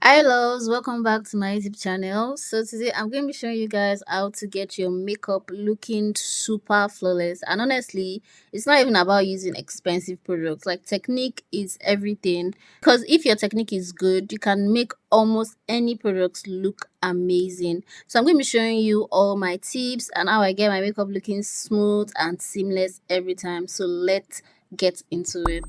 Hi loves, welcome back to my YouTube channel. So today I'm going to be showing you guys how to get your makeup looking super flawless. And honestly, it's not even about using expensive products. Like, technique is everything. Because if your technique is good, you can make almost any products look amazing. So I'm going to be showing you all my tips and how I get my makeup looking smooth and seamless every time. So let's get into it.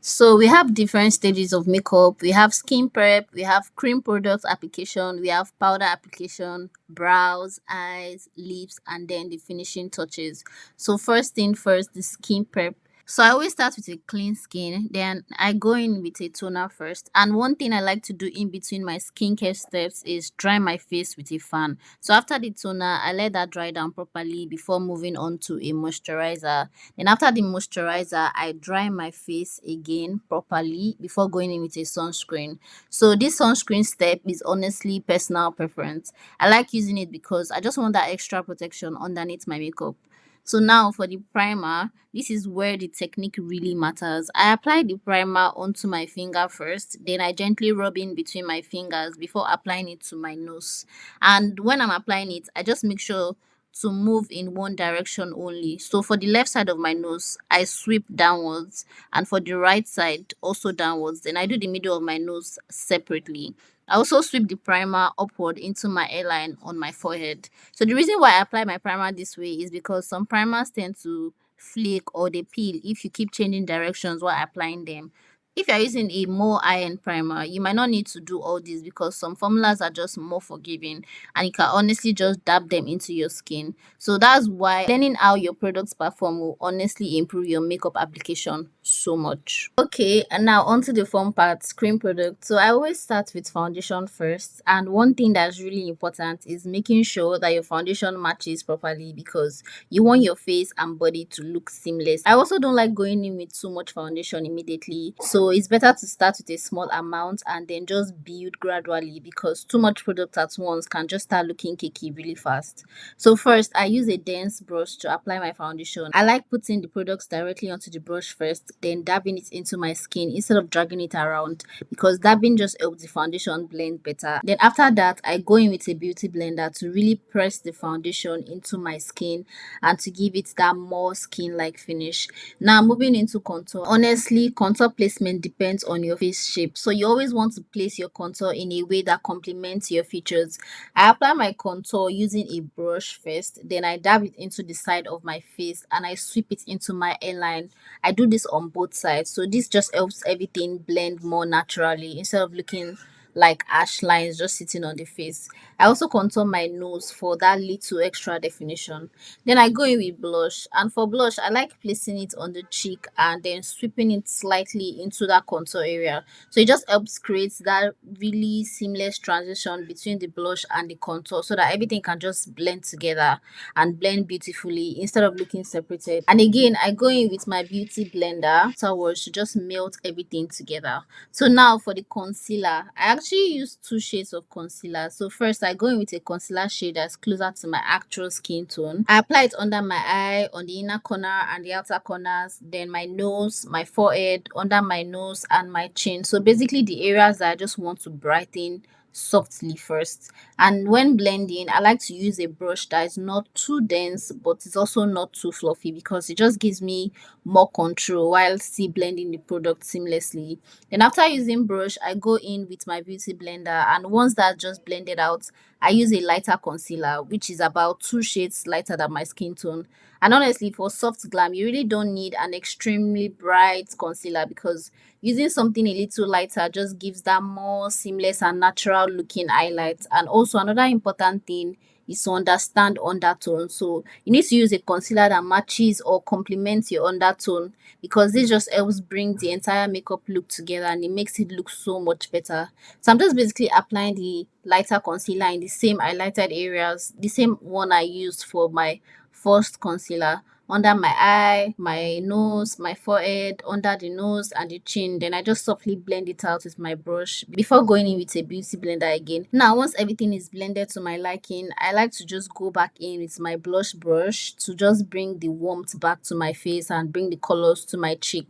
So we have different stages of makeup. We have skin prep, we have cream product application, we have powder application, brows, eyes, lips, and then the finishing touches. So first thing first, the skin prep. So I always start with a clean skin, then I go in with a toner first. And one thing I like to do in between my skincare steps is dry my face with a fan. So after the toner, I let that dry down properly before moving on to a moisturizer. Then after the moisturizer, I dry my face again properly before going in with a sunscreen. So this sunscreen step is honestly personal preference. I like using it because I just want that extra protection underneath my makeup. So now for the primer, this is where the technique really matters. I apply the primer onto my finger first, then I gently rub in between my fingers before applying it to my nose. And when I'm applying it, I just make sure to move in one direction only. So for the left side of my nose, I sweep downwards, and for the right side, also downwards. Then I do the middle of my nose separately. I also sweep the primer upward into my hairline on my forehead. So the reason why I apply my primer this way is because some primers tend to flake or they peel if you keep changing directions while applying them. If you're using a more high-end primer, you might not need to do all this because some formulas are just more forgiving and you can honestly just dab them into your skin. So that's why learning how your products perform will honestly improve your makeup application so much. Okay, and now onto the fun part, cream product. So I always start with foundation first, and one thing that's really important is making sure that your foundation matches properly because you want your face and body to look seamless. I also don't like going in with too much foundation immediately, so it's better to start with a small amount and then just build gradually because too much product at once can just start looking cakey really fast. So first, I use a dense brush to apply my foundation. I like putting the products directly onto the brush first, then dabbing it into my skin instead of dragging it around because dabbing just helps the foundation blend better. Then after that, I go in with a beauty blender to really press the foundation into my skin and to give it that more skin-like finish. Now moving into contour. Honestly, contour placement depends on your face shape. So you always want to place your contour in a way that complements your features. I apply my contour using a brush first, then I dab it into the side of my face and I sweep it into my hairline. I do this on both sides. So this just helps everything blend more naturally instead of looking like ash lines just sitting on the face. I also contour my nose for that little extra definition. Then I go in with blush, and for blush I like placing it on the cheek and then sweeping it slightly into that contour area. So it just helps create that really seamless transition between the blush and the contour so that everything can just blend together and blend beautifully instead of looking separated. And again, I go in with my beauty blender afterwards to just melt everything together. So now for the concealer, I actually use two shades of concealer. So first I go in with a concealer shade that's closer to my actual skin tone. I apply it under my eye, on the inner corner and the outer corners, then my nose, my forehead, under my nose and my chin. So basically the areas that I just want to brighten softly first. And when blending, I like to use a brush that is not too dense but it's also not too fluffy because it just gives me more control while still blending the product seamlessly. Then after using brush, I go in with my beauty blender, and once that's just blended out, I use a lighter concealer which is about two shades lighter than my skin tone. And honestly, for soft glam, you really don't need an extremely bright concealer because using something a little lighter just gives that more seamless and natural looking highlight. And also another important thing is to understand undertone. So you need to use a concealer that matches or complements your undertone because this just helps bring the entire makeup look together and it makes it look so much better. So I'm just basically applying the lighter concealer in the same highlighted areas, the same one I used for my first concealer. under my eye, my nose, my forehead, under the nose and the chin. Then I just softly blend it out with my brush before going in with a beauty blender again. Now once everything is blended to my liking, I like to just go back in with my blush brush to just bring the warmth back to my face and bring the colors to my cheek.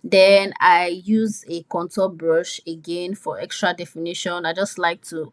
Then I use a contour brush again for extra definition. I just like to,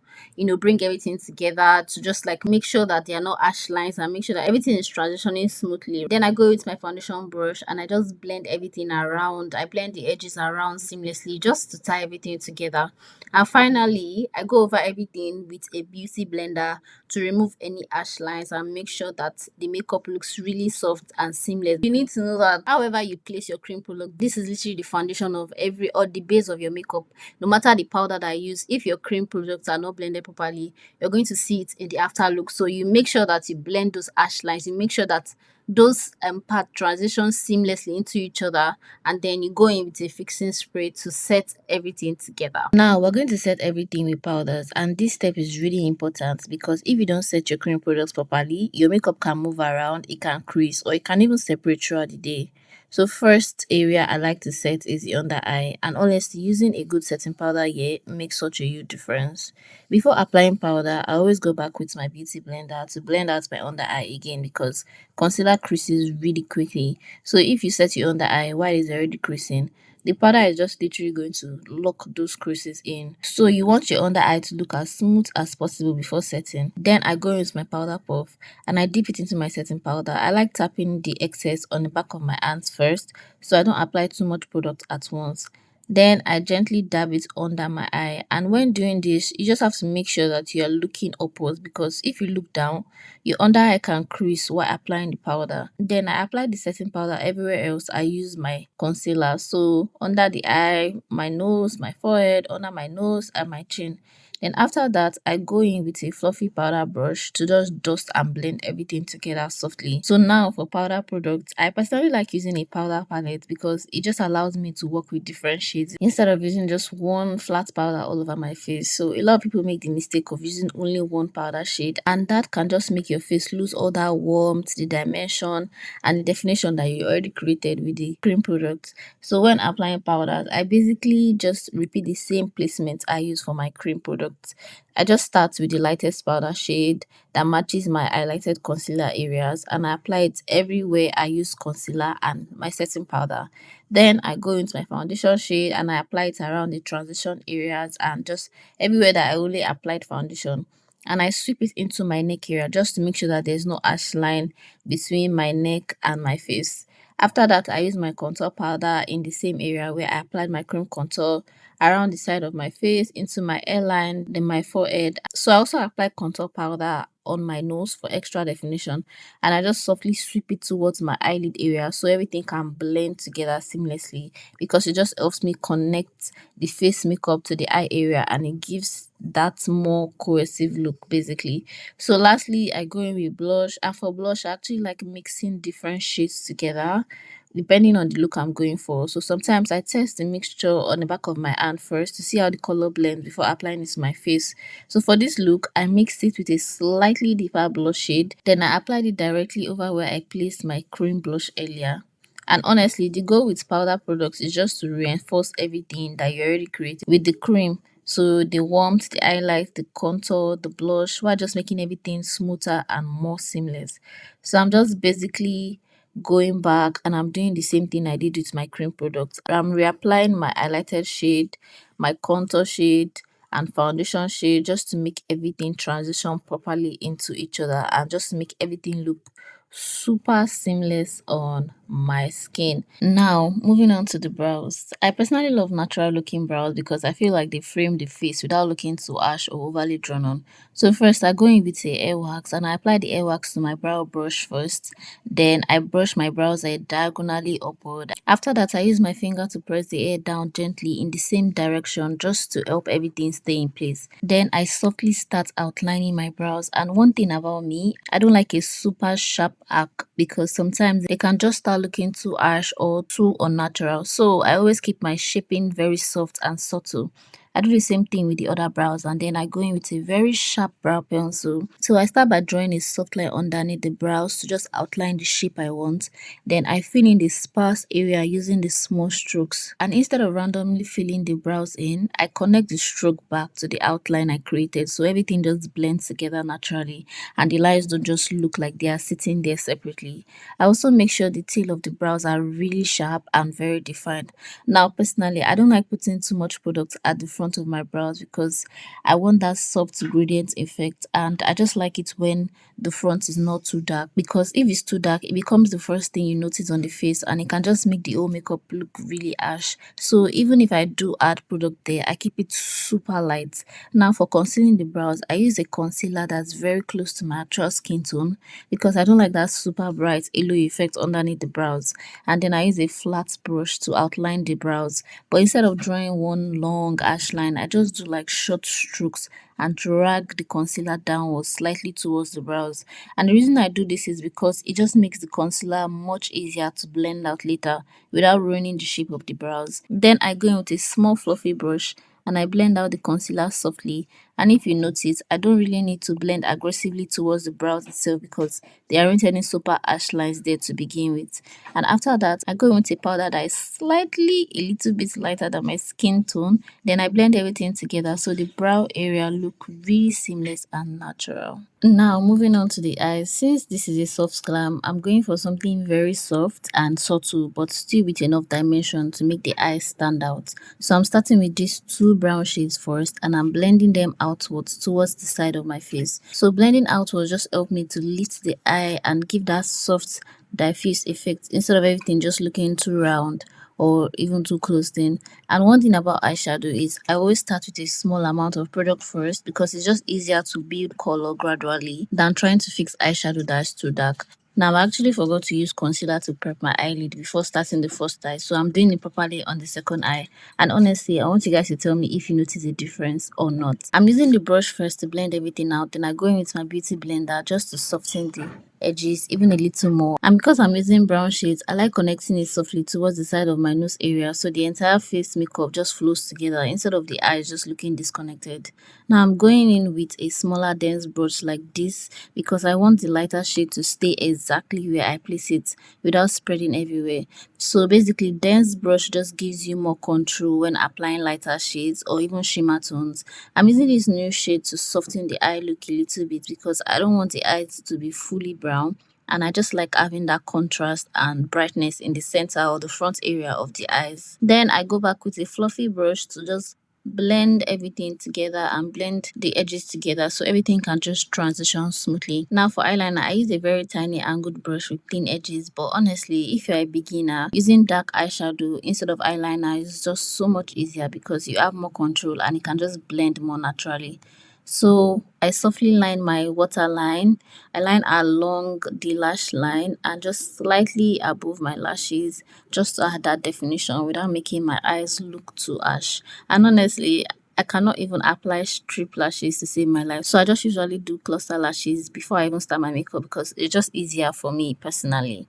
bring everything together to just like make sure that there are no harsh lines and make sure that everything is transitioning smoothly. Then I go with my foundation brush and I just blend everything around. I blend the edges around seamlessly just to tie everything together. And finally, I go over everything with a beauty blender to remove any harsh lines and make sure that the makeup looks really soft and seamless. You need to know that however you place your cream product, this is literally the foundation of every or the base of your makeup. No matter the powder that I use, if your cream products are not blended properly, you're going to see it in the after look. So you make sure that you blend those harsh lines. You make sure that those part transition seamlessly into each other, and then you go in with a fixing spray to set everything together. Now we're going to set everything with powders, and this step is really important because if you don't set your cream products properly, your makeup can move around, it can crease, or it can even separate throughout the day. So first area I like to set is the under eye, and honestly using a good setting powder here makes such a huge difference. Before applying powder, I always go back with my beauty blender to blend out my under eye again because concealer creases really quickly. So if you set your under eye while it's already creasing, the powder is just literally going to lock those creases in. So you want your under eye to look as smooth as possible before setting. Then I go in with my powder puff and I dip it into my setting powder. I like tapping the excess on the back of my hands first so I don't apply too much product at once. Then I gently dab it under my eye, and when doing this you just have to make sure that you are looking upwards because if you look down, your under eye can crease while applying the powder. Then I apply the setting powder everywhere else I use my concealer, so under the eye, my nose, my forehead, under my nose and my chin. Then after that, I go in with a fluffy powder brush to just dust and blend everything together softly. So now for powder products, I personally like using a powder palette because it just allows me to work with different shades instead of using just one flat powder all over my face. So a lot of people make the mistake of using only one powder shade, and that can just make your face lose all that warmth, the dimension and the definition that you already created with the cream products. So when applying powders, I basically just repeat the same placement I use for my cream products. I just start with the lightest powder shade that matches my highlighted concealer areas and I apply it everywhere I use concealer and my setting powder. Then I go into my foundation shade and I apply it around the transition areas and just everywhere that I only applied foundation. And I sweep it into my neck area just to make sure that there's no harsh line between my neck and my face. After that, I use my contour powder in the same area where I applied my cream contour around the side of my face, into my hairline, then my forehead. So I also apply contour powder on my nose for extra definition, and I just softly sweep it towards my eyelid area so everything can blend together seamlessly because it just helps me connect the face makeup to the eye area and it gives that more cohesive look basically. So lastly, I go in with blush, and for blush I actually like mixing different shades together depending on the look I'm going for. So sometimes I test the mixture on the back of my hand first to see how the color blends before applying it to my face. So for this look, I mixed it with a slightly deeper blush shade. Then I applied it directly over where I placed my cream blush earlier. And honestly, the goal with powder products is just to reinforce everything that you already created with the cream. So the warmth, the highlight, the contour, the blush, while just making everything smoother and more seamless. So I'm just basically going back and I'm doing the same thing I did with my cream products. I'm reapplying my highlighted shade, my contour shade and foundation shade just to make everything transition properly into each other and just to make everything look super seamless on my skin. Now moving on to the brows. I personally love natural looking brows because I feel like they frame the face without looking too harsh or overly drawn on. So first I go in with a hair wax and I apply the hair wax to my brow brush first. Then I brush my brows hair diagonally upward. After that I use my finger to press the hair down gently in the same direction just to help everything stay in place. Then I softly start outlining my brows, and one thing about me, I don't like a super sharp arc because sometimes they can just start looking too harsh or too unnatural. So I always keep my shaping very soft and subtle. I do the same thing with the other brows, and then I go in with a very sharp brow pencil. So I start by drawing a soft line underneath the brows to just outline the shape I want. Then I fill in the sparse area using the small strokes. And instead of randomly filling the brows in, I connect the stroke back to the outline I created, so everything just blends together naturally and the lines don't just look like they are sitting there separately. I also make sure the tail of the brows are really sharp and very defined. Now, personally, I don't like putting too much product at the front of my brows because I want that soft gradient effect, and I just like it when the front is not too dark, because if it's too dark, it becomes the first thing you notice on the face and it can just make the whole makeup look really harsh. So even if I do add product there, I keep it super light. Now for concealing the brows, I use a concealer that's very close to my actual skin tone because I don't like that super bright halo effect underneath the brows. And then I use a flat brush to outline the brows, but instead of drawing one long ash line, I just do like short strokes and drag the concealer downwards slightly towards the brows. And the reason I do this is because it just makes the concealer much easier to blend out later without ruining the shape of the brows. Then I go in with a small fluffy brush and I blend out the concealer softly. And if you notice, I don't really need to blend aggressively towards the brows itself because there aren't any super ash lines there to begin with. And after that, I go in with a powder that is slightly a little bit lighter than my skin tone. Then I blend everything together so the brow area look really seamless and natural. Now moving on to the eyes, since this is a soft glam, I'm going for something very soft and subtle but still with enough dimension to make the eyes stand out. So I'm starting with these two brown shades first and I'm blending them outwards towards the side of my face. So blending outwards just help me to lift the eye and give that soft diffuse effect instead of everything just looking too round or even too closed in. And one thing about eyeshadow is I always start with a small amount of product first because it's just easier to build color gradually than trying to fix eyeshadow that's too dark. Now, I actually forgot to use concealer to prep my eyelid before starting the first eye, so I'm doing it properly on the second eye. And honestly, I want you guys to tell me if you notice a difference or not. I'm using the brush first to blend everything out, then I go in with my beauty blender just to soften the edges even a little more. And because I'm using brown shades, I like connecting it softly towards the side of my nose area so the entire face makeup just flows together instead of the eyes just looking disconnected. Now I'm going in with a smaller dense brush like this because I want the lighter shade to stay exactly where I place it without spreading everywhere. So basically, dense brush just gives you more control when applying lighter shades or even shimmer tones. I'm using this new shade to soften the eye look a little bit because I don't want the eyes to be fully brown, and I just like having that contrast and brightness in the center or the front area of the eyes. Then I go back with a fluffy brush to just blend everything together and blend the edges together so everything can just transition smoothly. Now for eyeliner, I use a very tiny angled brush with thin edges, but honestly, if you're a beginner, using dark eyeshadow instead of eyeliner is just so much easier because you have more control and it can just blend more naturally. So I softly line my waterline. I line along the lash line and just slightly above my lashes just to add that definition without making my eyes look too harsh. And honestly, I cannot even apply strip lashes to save my life. So I just usually do cluster lashes before I even start my makeup because it's just easier for me personally.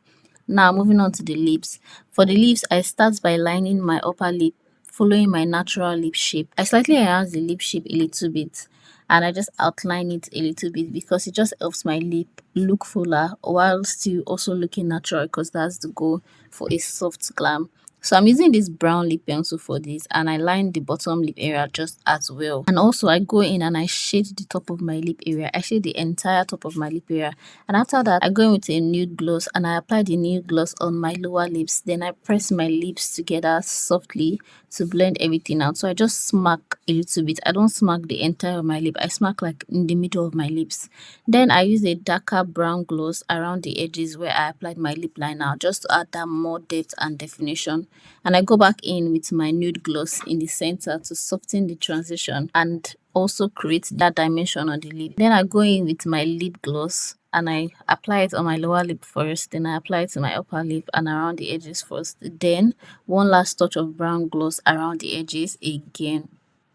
Now moving on to the lips. For the lips, I start by lining my upper lip following my natural lip shape. I slightly enhance the lip shape a little bit and I just outline it a little bit because it just helps my lip look fuller while still also looking natural because that's the goal for a soft glam. So I'm using this brown lip pencil for this and I line the bottom lip area just as well. And also I go in and I shade the top of my lip area. I shade the entire top of my lip area. And after that, I go in with a nude gloss and I apply the nude gloss on my lower lips. Then I press my lips together softly to blend everything out. So I just smack a little bit. I don't smack the entire of my lip. I smack like in the middle of my lips. Then I use a darker brown gloss around the edges where I applied my lip liner just to add that more depth and definition. And I go back in with my nude gloss in the center to soften the transition and also create that dimension on the lip. Then I go in with my lip gloss and I apply it on my lower lip first, then I apply it to my upper lip and around the edges first. Then one last touch of brown gloss around the edges again.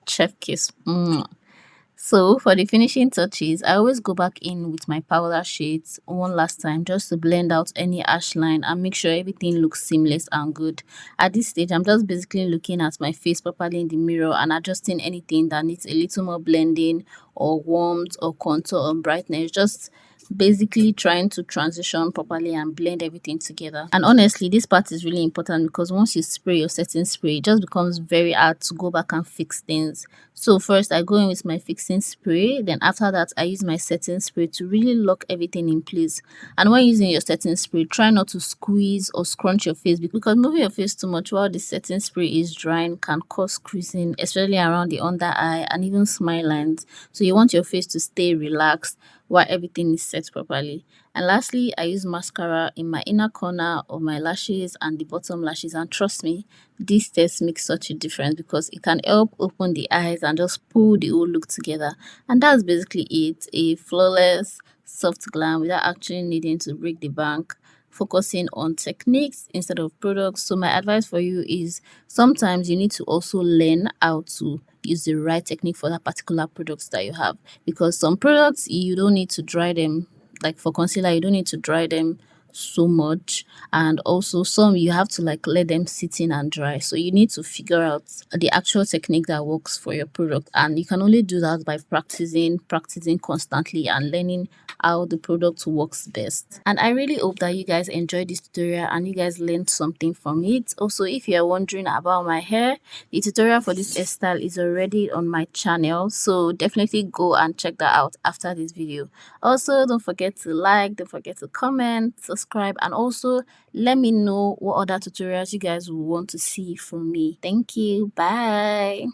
Chef kiss. So for the finishing touches, I always go back in with my powder shades one last time just to blend out any harsh line and make sure everything looks seamless and good. At this stage, I'm just basically looking at my face properly in the mirror and adjusting anything that needs a little more blending or warmth or contour or brightness. Just basically trying to transition properly and blend everything together. And honestly, this part is really important because once you spray your setting spray, it just becomes very hard to go back and fix things. So first I go in with my fixing spray, then after that I use my setting spray to really lock everything in place. And when using your setting spray, try not to squeeze or scrunch your face because moving your face too much while the setting spray is drying can cause creasing, especially around the under eye and even smile lines. So you want your face to stay relaxed while everything is set properly. And lastly, I use mascara in my inner corner of my lashes and the bottom lashes, and trust me, this test makes such a difference because it can help open the eyes and just pull the whole look together. And that's basically it, a flawless soft glam without actually needing to break the bank, focusing on techniques instead of products. So my advice for you is sometimes you need to also learn how to use the right technique for that particular products that you have, because some products you don't need to dry them, like for concealer you don't need to dry them so much, and also some you have to like let them sit in and dry. So you need to figure out the actual technique that works for your product, and you can only do that by practicing constantly and learning how the product works best. And I really hope that you guys enjoyed this tutorial and you guys learned something from it. Also, if you're wondering about my hair, the tutorial for this hairstyle is already on my channel, so definitely go and check that out after this video. Also, don't forget to like, don't forget to comment, subscribe, and also let me know what other tutorials you guys will want to see from me. Thank you. Bye.